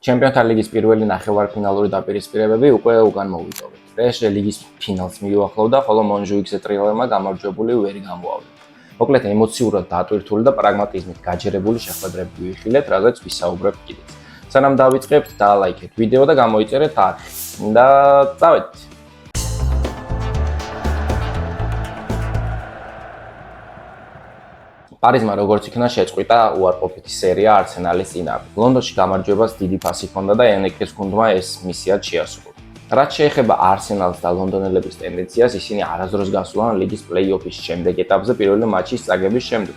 ჩემპიონთა ლიგის პირველი ნახევარფინალური დაპირისპირებები უკვე უკან მოვიტოვეთ. PSG ლიგის ფინალს მიუახლოვდა, ხოლო მონჟუიკზე ტრიალერმა გამარჯვებული ვერ გამოავლინა. მოკლედ ემოციურად დატვირთული და პრაგმატიზმით გაჯერებული შეხვედრები ვიხილეთ, რაზეც ვისაუბრებთ კიდეც. სანამ დავიწყებთ, დალაიქეთ ვიდეო და გამოიწერეთ არხი და წავედით. პარიზმა როგორც იქნა შეწყვიტა უარყოფითი სერია არსენალის წინააღმდეგ. ლონდონში გამარჯვებას დიდი ფასი ჰქონდა და ენრიკეს გუნდმა ეს მისიად შეასრულა. რაც შეეხება არსენალს და ლონდონელების ტენდენციას, ისინი არასდროს გასულან ლიგის პლეი-ოფის შემდეგ ეტაპზე პირველი მაჩის წაგების შემდეგ.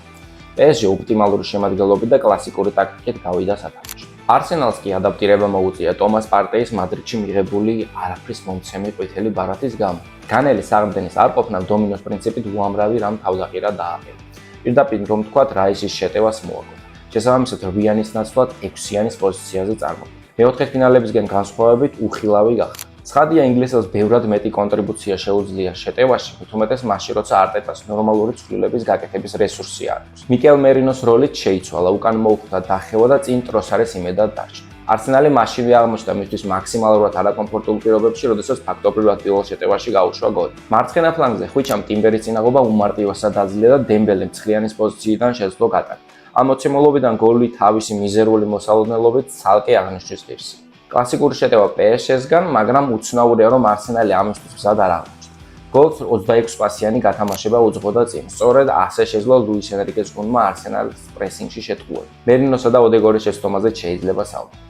PSG ოპტიმალური შემადგენლობით და კლასიკური ტაქტიკით გავიდა სათამაშო. არსენალს კი ადაპტირება მოუწია ტომას პარტეის მადრიდში მიღებული არაფრის მომცემი ყვითელი ბარათის გამო. განელი საყრდენის არ ყოფნა დომინოს პრინციპით უამრავი რამ თავდაყირა დააყენა. პირდაპირ რომ თქვათ, რაისის შეტევას მოაგო. შესაბამისად, რვიანის ნაცვლად 6-იანის პოზიციაზე წარმოდგა. მეოთხედფინალებისგან განსხვავებით უხილავი გახდა. ცხადია, ინგლისელს ბევრად მეტი კონტრიბუცია შეუძლია შეტევაში, თუმცა მაშინ როცა არტეტას ნორმალური ცვლილების გაკეთების რესურსი არ აქვს. მიკელ მერინოს როლით შეიცვალა, უკან მოუხდა დახევა და წინ ტროსარეს იმედად დარჩა. არსენალი მაშინვე აღმოჩნდა მისთვის მაქსიმალურად არაკომფორტულ პირობებში, როდესაც ფაქტობრივად პირველ შეტევაში გაუშვა გოლი. მარცხენა ფლანგზე ხვიჩამ ტიმბერის წინაღობა უმარტივესად აძლია და დემბელემ ცხრიანის პოზიციიდან შეძლო გატანა. ამ მოცემულობიდან გოლი თავისი მიზერული მოსალოდნელობით ცალკე აღნიშნვის ღირს. კლასიკური შეტევა PSG-სგან, მაგრამ უცნაურია, რომ არსენალი ამისთვის მზად არ აღმოჩნდა. გოლს 26 პასიანი გათამაშება უძღვოდა წინ. სწორედ ასე შეძლო ლუის ენრიკეს გუნდმა არსენალის პრესინგში შეტყუება. მერინოსა და ოდეგორის შეცდომაზე შეიძლება საუბარი.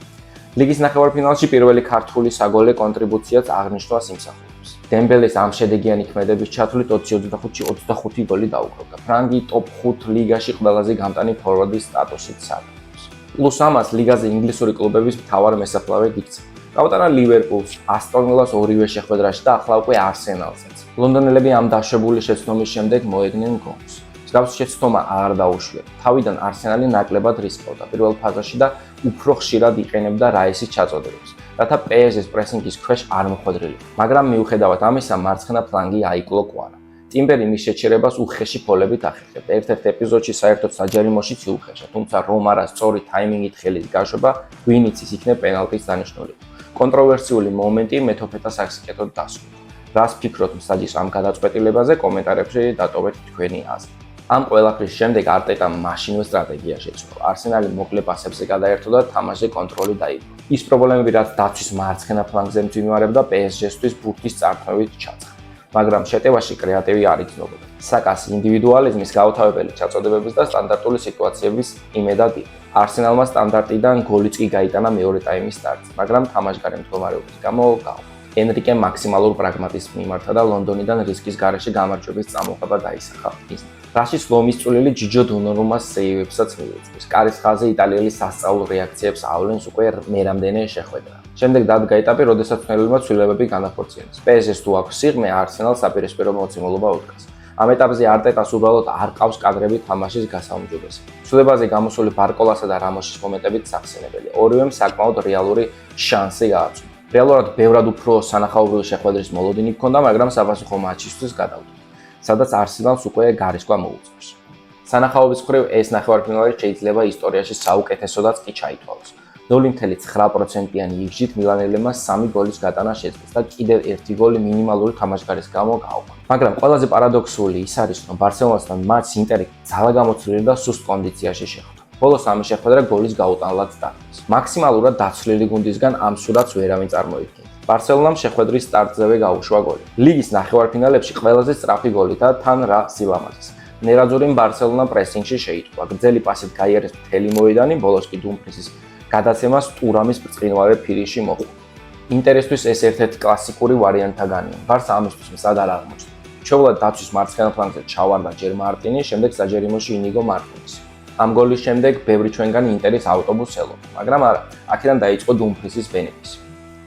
ლიგის ნახევარფინალში პირველი ქართული საგოლე კონტრიბუციაც აღნიშნავს იმსახურებს. დემბელის ამ შედეგიანი ქმედების ჩათვლით 20-25-ში 25 გოლი დაუკრავდა. ფრანგი ტოპ 5 ლიგაში ყველაზე გამტანი ფორვარდის სტატუსით სარგებლობს. პლუს ამას ლიგაზე ინგლისური კლუბების მთავარ მესაფლავედ იქცა. გაუტანა ლივერპულს, ასტონ ვილას ორივე შეხვედრაში და ახლა უკვე არსენალსაც. ლონდონელები ამ დაშვებული შეცდომის შემდეგ მოედნენ გოლს. მსგავს შეცდომა არ დაუშვიათ. თავიდან არსენალი ნაკლებად რისკობდა პირველ ფაზაში და უფრო ხშირად იყენებდა რაისის ჩაწოდებებს, რათა PSG-ს პრესინგის ქვეშ არ მოხვედრილიყო. მაგრამ მიუხედავად ამისა, მარცხენა ფლანგი აიკლო კვარა. ტიმბერი მის შეჩერებას უხეში ფოლებით ახერხებდა. ერთ-ერთ ეპიზოდში საერთოდ საჯარიმოშიც იუხეშა, თუმცა რომარას სწორი ტაიმინგით ხელის გაშვება ვინიც ის იქნებ პენალტის დანიშნული. კონტროვერსიული მომენტი მეთოფეტა საკსიკეთოდ დასრულდა. რას ფიქრობთ მსაჯის ამ გადაწყვეტილებაზე, კომენტარებში დატოვეთ თქვენი აზრი. ამ ყველაფრის შემდეგ არტეტამ მაშინვე სტრატეგია შეცვალა. არსენალი მოკლე პასებზე გადაერთო და თამაშზე კონტროლი დაიპყრო. ის პრობლემები, რაც დაცვის მარცხენა ფლანგზე მძვინვარებდა, PSG-სთვის ბურთის წართმევით ჩაწყდა. მაგრამ შეტევაში კრეატივი არ იცნობოდა. საკას ინდივიდუალიზმის გაუთავებელი ჩაწოდებების და სტანდარტული სიტუაციების იმედად იყო. არსენალმა სტანდარტიდან გოლიც კი გაიტანა მეორე ტაიმის სტარტზე, მაგრამ თამაშგარე მდგომარეობის გამო გაუყო. ენრიკე მაქსიმალურ პრაგმატიზმს მიმართა და ლონდონიდან რისკის გარეშე გამარჯვების წამოღება დაისახა. რაშიც ლომის წვლილი ჯიჯო დონორუმას სეივებსაც მიუძღვის. კარის ხაზზე იტალიელი სასწავლო რეაქციებს ავლენს უკვე მერამდენე შეხვედრა. შემდეგ დადგა ეტაპი, როდესაც მცველებმა ცვლილებები განახორციელეს. PSG-ს თუ აქვს სიღრმე, არსენალს საპირისპირო მოცემულობა უდგას. ამ ეტაპზე არტეტას უბრალოდ არ ყავს კადრები თამაშის გასაუმჯობესებლად. ცვლილებაზე გამოსული ბარკოლასა და რამოსის მომენტებით სახსენებელი. ორივემ საკმაოდ რეალური შანსი გააცნო. რეალურად ბევრად უფრო სანახაობრივი შეხვედრის მოლოდინი ჰქონდა, მაგრამ საფასუხო მატჩისთვის გადავიდა, სადაც არსენალს უკვე გარისკვა მოუწევს. სანახაობის მხრივ ეს ნახევარფინალი შეიძლება ისტორიაში საუკეთესოდაც კი ჩაითვალოს. 0.9%-იანი იგჟით მილანელებმა 3 გოლის გატანა შეძლეს და კიდევ ერთი გოლი მინიმალური თამაშგარის გამო გაუყო. მაგრამ ყველაზე პარადოქსული ის არის, რომ ბარსელონასთან მატჩს ინტერი ძალა გამოცვლილი და სუსტ კონდიციაში შეხვდა. ბოლოს ამი შეხვედრა გოლის გაუტანლად დარჩეს. მაქსიმალურად დაცვლილი გუნდისგან ამ სურათს ვერავინ წარმოიდგენს. ბარსელონამ შეხვედრის სტარტზევე გაუშვა გოლი. ლიგის ნახევარფინალებში ყველაზე სწრაფი გოლი და თან რა სილამაზეს. ნერაძურიმ ბარსელონამ პრესინგში შეიტყვა. გრძელი პასით გაიარეს მთელი მოედანი, ბოლოს კი დუმფრისის გადაცემას ტურამის ბრწყინვალე ფინიში მოჰყვა. ინტერესთვის ეს ერთ-ერთი კლასიკური ვარიანტთაგანია. ბარსა ამისთვის მზად არ აღმოჩნდა. ჩვეულად დაცვის მარცხენა ფლანგზე ჩავარდა ჯერ მარტინი, შემდეგ საჯერიმოში ინიგო მარტინესი. ამ გოლის შემდეგ ბევრი ჩვენგანი ინტერის ავტობუსს ელოდა, მაგრამ არა, აქედან დაიწყო დუმფრისის ბენეფისი.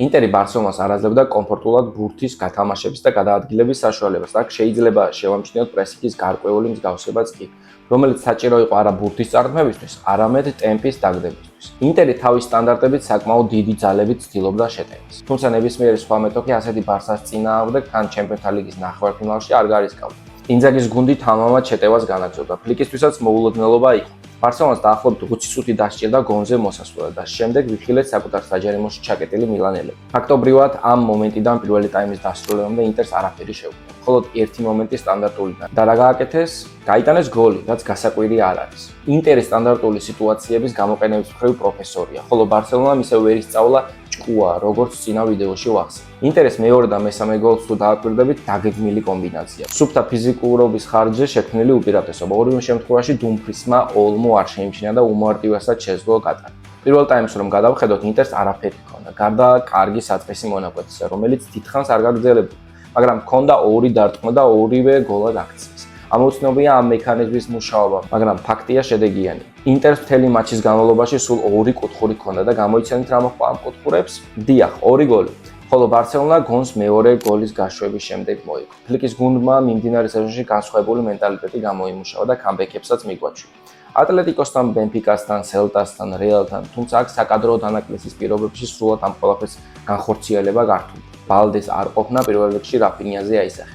ინტერი ბარსელონას არ აძლევდა კომფორტულად ბურთის გათამაშების და გადაადგილების საშუალებას. აქ შეიძლება შევამჩნიოთ პრესინგის გარკვეული მსგავსებაც კი, რომელიც საჭირო იყო არა ბურთის წარდგმებისთვის, არამედ ტემპის დაგდებისთვის. ინტერი თავის სტანდარტებით საკმაოდ დიდი ძალებით ცდილობდა შეტევას. თუმცა ნებისმიერი სხვა მეტოქი ასეთი ბარსას წინააღმდეგ თან ჩემპიონთა ლიგის ნახევარფინალში არ გარისკავდა. ინძაგის გუნდი თამამად შეტევას განაგრძობდა. ფლიკისთვისაც მოულოდნელობა იყო. ბარსელონას დაახლოებით 20 წუთი დასჭირდა გოლზე მოსასვლელად და შემდეგ ვიხილეთ საკუთარ საჯარიმოში ჩაკეტილი მილანელები. ფაქტობრივად ამ მომენტიდან პირველი ტაიმის დასრულებამდე ინტერს არაფერი შეუძლია. მხოლოდ ერთი მომენტი სტანდარტულიდან და რა გააკეთეს? გაიტანეს გოლი, რაც გასაკვირი არ არის. ინტერის სტანდარტული სიტუაციების გამოყენების მხრივ პროფესორია, ხოლო ბარსელონამ ისევ ვერ ისწავლა ჭკუა, როგორც წინა ვიდეოში ვახსენე. ინტერეს მეორე და მესამე გოლს თუ დააკვირდებით, დაგეგმილი კომბინაცია. სუფთა ფიზიკურობის ხარჯზე შექმნილი უპირატესობა. ორივე შემთხვევაში დუმფრისმა ოლმო არ შეიმჩნია და უმარტივესად შეძლო გატანა. პირველ ტაიმს რომ გადავხედოთ, ინტერს არაფერი ჰქონდა, გარდა კარგი საწყისი მონაკვეთისა, რომელიც დიდხანს არ გაგრძელებულა, მაგრამ ჰქონდა ორი დარტყმა და ორივე გოლად აქციეს. ამოუცნობია ამ მექანიზმის მუშაობა, მაგრამ ფაქტია შედეგიანი. ინტერს მთელი მატჩის განმავლობაში სულ ორი კუთხური ჰქონდა და გამოიცანით რა მოხდა ამ კუთხურებს? დიახ, ორი გოლი. ხოლო ბარსელონა გონს მეორე გოლის გაშვების შემდეგ მოიგო. ფლიკის გუნდმა მიმდინარე სეზონში განსხვავებული მენტალიტეტი გამოიმუშავა და კამბექებსაც მიგვაჩვია. ატლეტიკოსთან, ბენფიკასთან, სელტასთან, რეალთან, თუმცა აქ საკადრო დანაკლისის პირობებში სრულად ამ ყველაფერს განხორციელება გართულდა. ბალდეს არ ყოფნა პირველ რიგში რაფინიაზე აისახა.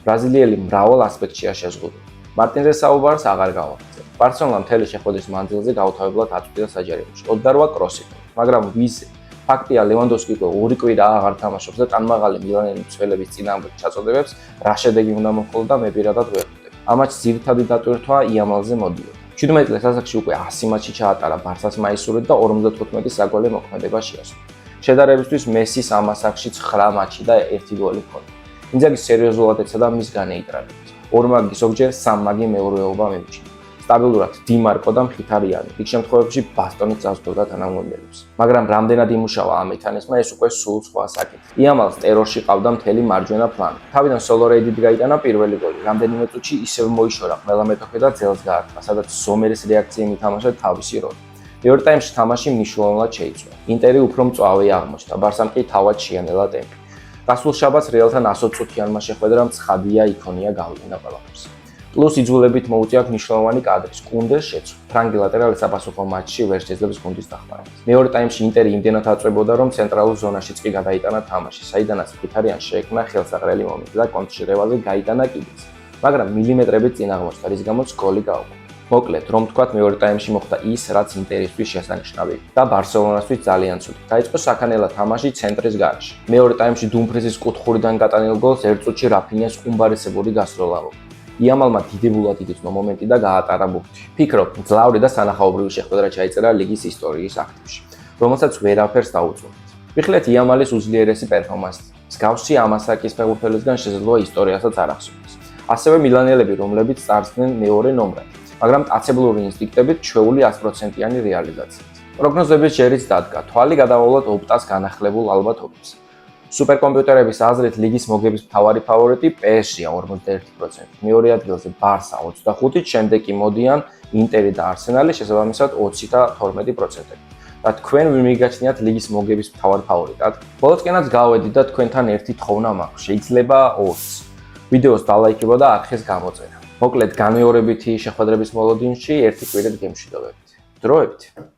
ბრაზილიელი მრავალ ასპექტშია შეზღუდული. მარტინზე საუბარს აღარ გავაკეთებ. ბარსელონა მთელი შეხვედრის მანძილზე გაუთავებლად აწვდიდა საჯარიმოში. 28 კროსი, მაგრამ ვიზე? ფაქტია, ლევანდოვსკი უკვე ორი კვირა აღარ თამაშობს და ტანმაღალი მილანელი მცველების წინააღმდეგ ჩაწოდებებს რა შედეგი უნდა მოხდეს და მე პირადად ვერ ხვდები. ამ მატჩის ძირითადი დატვირთვა იამალზე მოდიოდა. 17 წლის ასაკში უკვე 100 მატჩი ჩაატარა ბარსას მაისურით და 55 საგოლე მოქმედება შეასრულა. შედარებისთვის მესის ამ ასაკში 9 მატჩი და 1 გოლი ჰქონდა. ინძაგის სერიოზულად ეცადა მის განეიტრალებას. ორმაგი ზოგჯერ სამმაგი მეორეობა მემჩნია. სტაბილურად დიმარკო და მხითარიანი, იქ შემთხვევებში ბასტონით წავსდოდა თანამდებელებს. მაგრამ რამდენად იმუშავა ამ მექანიზმმა, ეს უკვე სულ სხვა საკითხი. იამალს ტერორში ყავდა მთელი მარჯვენა ფლანგი. თავიდან სოლო რეიდით გაიტანა პირველი გოლი. რამდენიმე წუთში ისევ მოიშორა ყველა მეტოქე და ძელს გაართვა, სადაც ზომერის რეაქციამ ითამაშა თავისი როლი. მეორე ტაიმში თამაში მნიშვნელოვნად შეიცვალა. ინტერი უფრო მწვავე აღმოჩნდა, ბარსამ კი თავად შეანელა ტემპი. გასულ შაბათს რეალთან 120 წუთიანმა შეხვედრამ ცხადია იქონია გავლენა ყველაფერს. პლუს იძულებით მოუწიათ მნიშვნელოვანი კადრის კუნდეს შეცვლა. ფრანგი ლატერალი საფასუხო მატჩში ვერ შეძლებს გუნდის დახმარებას. მეორე ტაიმში ინტერი იმდენად აწვებოდა, რომ ცენტრალურ ზონაშიც კი გადაიტანა თამაში, საიდანაც მხითარიან შეექმნა ხელსაყრელი მომენტი და კონტრშერევაზე გაიტანა კიდეც. მაგრამ მილიმეტრებით წინ აღმოჩნდა, რის გამოც გოლი გაუგო. მოკლედ, რომ თქვათ, მეორე ტაიმში მოხდა ის, რაც ინტერისთვის შესანიშნავი და ბარსელონასთვის ძალიან ცუდი. დაიწყო საქანელა თამაში ცენტრის გარეშე. მეორე ტაიმში დუმფრისის კუთხურიდან გატანილ გოლს ერთ წუთში რაფინიას უმბარესებური გასროლა მოყვა. იამალმა დიდებულად იგრძნო მომენტი და გაატარა ბურთი. ფიქრობ, მძლავრი და სანახაობრივი შეხვედრა ჩაიწერა ლიგის ისტორიის აქტივში, რომელსაც ვერაფერს დაუწუხეთ. ვიხილეთ იამალის უძლიერესი პერფორმანსი. მსგავსი ამასაკის ფეხბურთელისგან შესაძლოა ისტორიასაც არ ახსოვდეს. ასევე მილანელები, რომლებიც წარსდნენ მეორე ნომრად, მაგრამ მტაცებლური ინსტინქტებით ჩვეული 100%-იანი რეალიზაციით. პროგნოზების ჯერიც დადგა, თვალი გადავავლოთ ოპტას განახლებულ ალბათობებს. სუპერკომპიუტერების აზრით ლიგის მოგების მთავარი ფავორიტი PSG-ია 41%, მეორე ადგილზე ბარსა 25%, შემდეგ კი მოდიან ინტერი და არსენალი შესაბამისად 20 და 12%. და თქვენ ვინ მიგაჩნიათ ლიგის მოგების მთავარ ფავორიტად? ბოლოსკენაც გავედით და თქვენთან ერთი თხოვნა მაქვს, შეიძლება 20. ვიდეოს დალაიქება და აქეს გამოწერა. მოკლედ განმეორებითი შეხვედრების მოლოდინში ერთი კვირით გემშვიდობებით. დროებით.